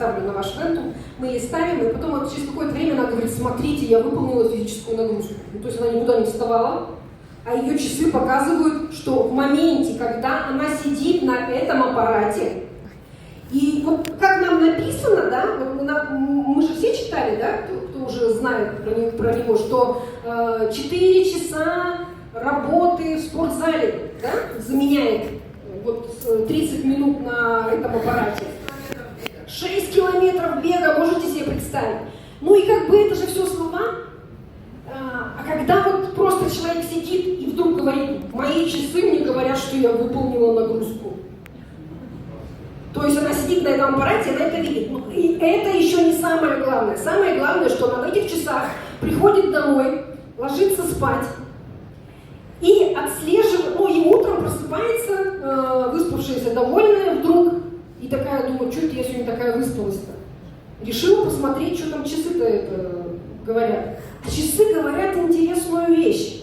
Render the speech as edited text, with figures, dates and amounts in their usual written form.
ставлю на ваш ленту, мы ей ставим, и потом вот через какое-то время она говорит: смотрите, я выполнила физическую нагрузку. Ну, то есть она никуда не вставала, а ее часы показывают, что в моменте, когда она сидит на этом аппарате, и вот как нам написано, да, вот мы же все читали, да, кто уже знает про него, что 4 часа работы в спортзале, да, заменяет вот 30 минут на этом аппарате. 6 километров бега, можете себе представить? Ну и как бы это же все слова. А когда вот просто человек сидит и вдруг говорит: мои часы мне говорят, что я выполнила нагрузку. То есть она сидит на этом аппарате, она это видит. Ну, и это еще не самое главное. Самое главное, что она в этих часах приходит домой, ложится спать и отслеживает, ну и утром просыпается, выспавшаяся, довольная вдруг, и такая думает: что это я сегодня такая выспалась-то? Решила посмотреть, что там часы-то это говорят. А часы говорят интересную вещь.